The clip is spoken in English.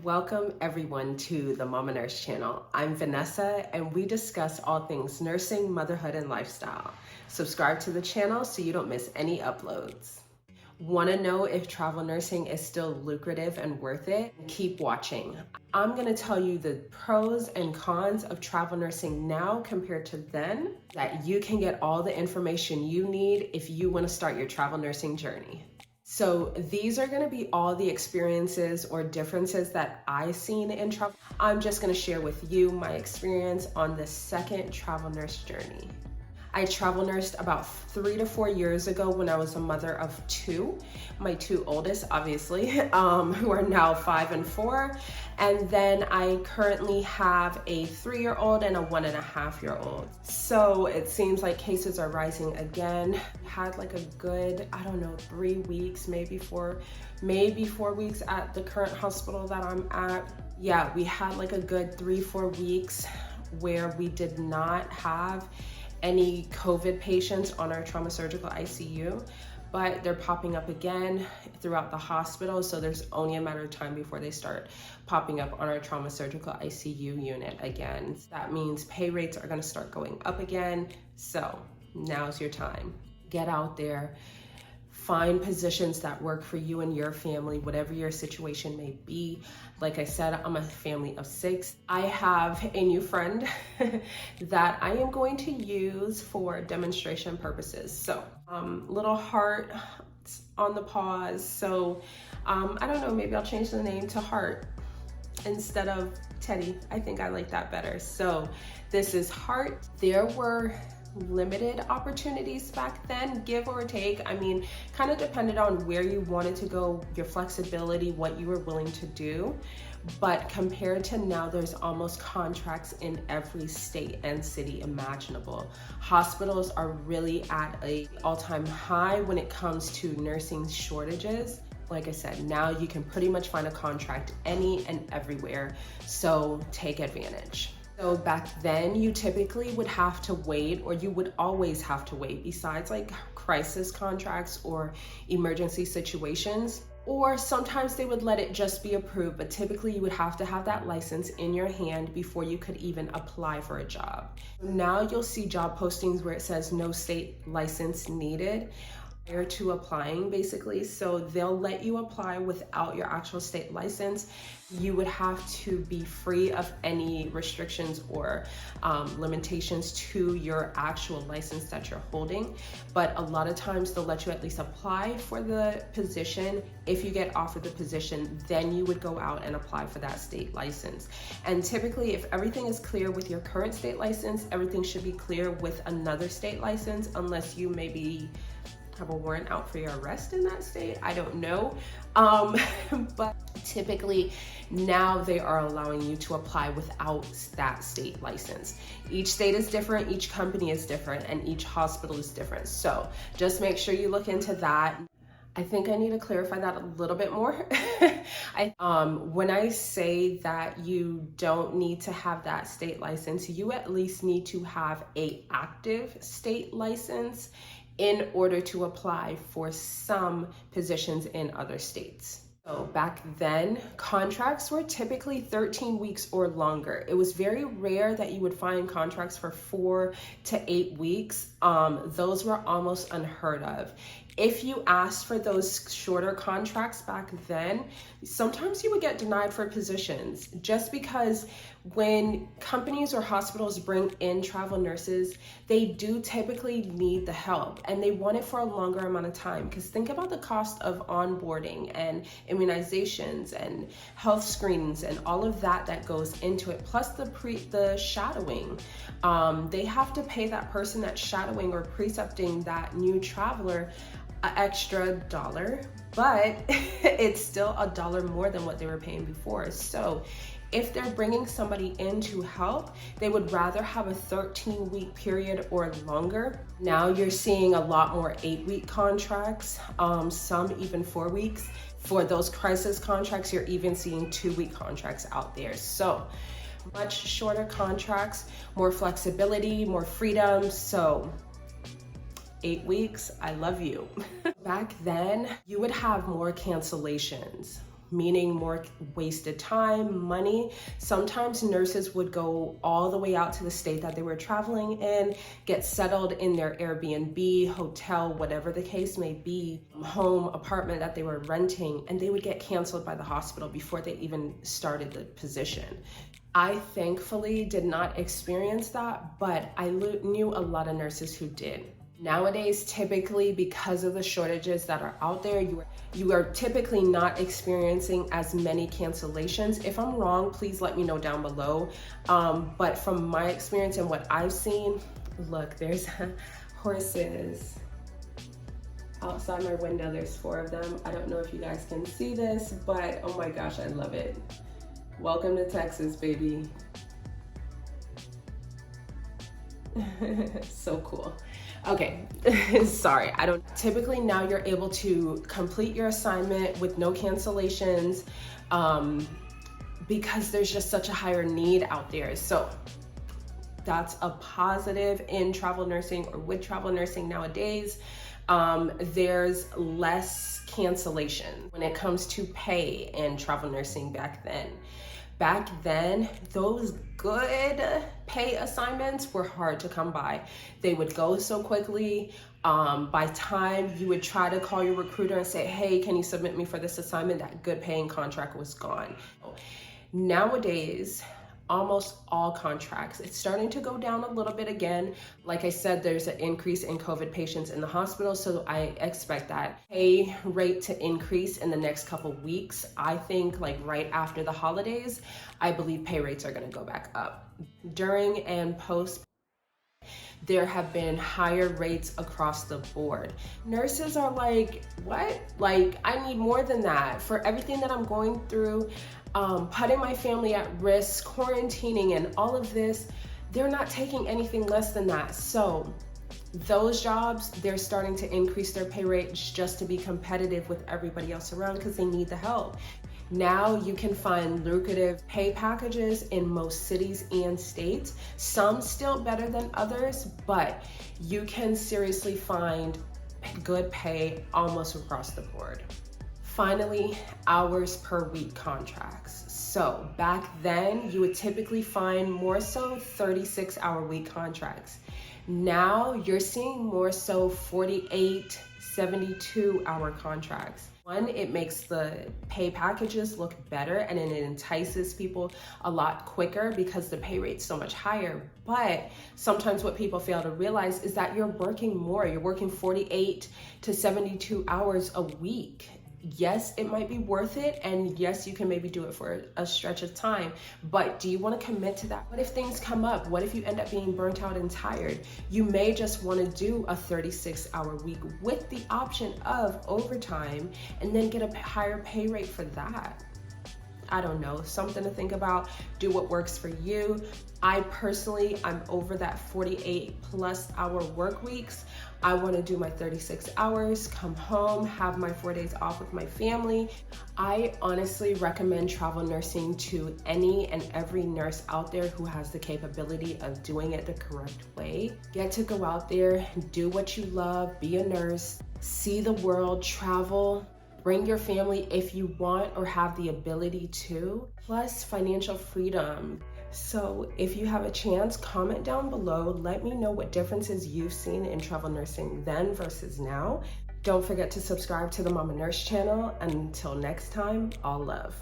Welcome everyone to the Mama Nurse channel. I'm Vanessa and we discuss all things nursing, motherhood, and lifestyle. Subscribe to the channel so you don't miss any uploads. Want to know if travel nursing is still lucrative and worth it? Keep watching. I'm going to tell you the pros and cons of travel nursing now compared to then, that you can get all the information you need if you want to start your travel nursing journey. So these are going to be all the experiences or differences that I've seen in travel. I'm just going to share with you my experience on the second travel nurse journey. I travel nursed about 3 to 4 years ago when I was a mother of two, my two oldest, obviously, who are now 5 and 4. And then I currently have a 3-year-old and a 1.5-year-old. So it seems like cases are rising again. Had like a good, 3 weeks, maybe 4 weeks at the current hospital that I'm at. Yeah, we had like a good 3-4 weeks where we did not have any COVID patients on our trauma surgical ICU, but they're popping up again throughout the hospital. So there's only a matter of time before they start popping up on our trauma surgical ICU unit again. That means pay rates are gonna start going up again. So now's your time. Get out there, find positions that work for you and your family, whatever your situation may be. Like I said, I'm a family of 6. I have a new friend that I am going to use for demonstration purposes. So little heart on the paws. So I don't know, maybe I'll change the name to Heart instead of Teddy. I think I like that better. So this is Heart. There were limited opportunities back then, give or take. I mean, kind of depended on where you wanted to go, your flexibility, what you were willing to do. But compared to now, there's almost contracts in every state and city imaginable. Hospitals are really at an all-time high when it comes to nursing shortages. Like I said, now you can pretty much find a contract any and everywhere. So take advantage. So back then, you typically would have to wait, or you would always have to wait, besides like crisis contracts or emergency situations. Or sometimes they would let it just be approved, but typically you would have to have that license in your hand before you could even apply for a job. Now you'll see job postings where it says no state license needed prior to applying, basically. So they'll let you apply without your actual state license. You would have to be free of any restrictions or limitations to your actual license that you're holding. But a lot of times they'll let you at least apply for the position. If you get offered the position, then you would go out and apply for that state license. And typically, if everything is clear with your current state license, everything should be clear with another state license, unless you maybe have a warrant out for your arrest in that state. I don't know. But typically now they are allowing you to apply without that state license. Each state is different, each company is different, and each hospital is different. So just make sure you look into that. I think I need to clarify that a little bit more. When I say that you don't need to have that state license, you at least need to have an active state license in order to apply for some positions in other states. So back then, contracts were typically 13 weeks or longer. It was very rare that you would find contracts for 4 to 8 weeks. Those were almost unheard of. If you asked for those shorter contracts back then, sometimes you would get denied for positions, just because when companies or hospitals bring in travel nurses, they do typically need the help and they want it for a longer amount of time. Because think about the cost of onboarding and immunizations and health screenings and all of that goes into it, plus the shadowing. They have to pay that person that's shadowing or precepting that new traveler an extra $1, but it's still $1 more than what they were paying before. So if they're bringing somebody in to help, they would rather have a 13-week period or longer. Now you're seeing a lot more 8-week contracts, some even 4 weeks. For those crisis contracts, you're even seeing 2-week contracts out there. So much shorter contracts, more flexibility, more freedom. So 8 weeks, I love you. Back then, you would have more cancellations. meaning more wasted time, money. Sometimes nurses would go all the way out to the state that they were traveling in, get settled in their Airbnb, hotel, whatever the case may be, home, apartment that they were renting, and they would get canceled by the hospital before they even started the position. I thankfully did not experience that, but I knew a lot of nurses who did. Nowadays, typically because of the shortages that are out there, you are typically not experiencing as many cancellations. If I'm wrong, please let me know down below. But from my experience and what I've seen, look, there's horses outside my window. There's 4 of them. I don't know if you guys can see this, but oh my gosh, I love it. Welcome to Texas, baby. So cool. Okay, sorry, I don't. Typically now you're able to complete your assignment with no cancellations because there's just such a higher need out there. So that's a positive in travel nursing or with travel nursing nowadays. There's less cancellation when it comes to pay in travel nursing back then. Back then, those good pay assignments were hard to come by. They would go so quickly. By time you would try to call your recruiter and say, hey, can you submit me for this assignment? That good paying contract was gone. Nowadays, almost all contracts, it's starting to go down a little bit again. Like I said, there's an increase in COVID patients in the hospital, so I expect that pay rate to increase in the next couple weeks. I think like right after the holidays, I believe pay rates are gonna go back up. During and post, there have been higher rates across the board. Nurses are like, what? Like, I need more than that for everything that I'm going through. Putting my family at risk, quarantining, and all of this, they're not taking anything less than that. So those jobs, they're starting to increase their pay rates just to be competitive with everybody else around because they need the help. Now you can find lucrative pay packages in most cities and states, some still better than others, but you can seriously find good pay almost across the board. Finally, hours per week contracts. So back then, you would typically find more so 36-hour week contracts. Now you're seeing more so 48, 72-hour contracts. One, it makes the pay packages look better and it entices people a lot quicker because the pay rate's so much higher. But sometimes what people fail to realize is that you're working more. You're working 48 to 72 hours a week. Yes, it might be worth it, and yes, you can maybe do it for a stretch of time, but do you want to commit to that? What if things come up? What if you end up being burnt out and tired? You may just want to do a 36-hour week with the option of overtime and then get a higher pay rate for that. I don't know, something to think about. Do what works for you. I personally, I'm over that 48+ hour work weeks. I want to do my 36 hours, come home, have my 4 days off with my family. I honestly recommend travel nursing to any and every nurse out there who has the capability of doing it the correct way. Get to go out there, do what you love, be a nurse, see the world, travel. Bring your family if you want or have the ability to, plus financial freedom. So if you have a chance, comment down below. Let me know what differences you've seen in travel nursing then versus now. Don't forget to subscribe to the Momma Nurse channel. Until next time, all love.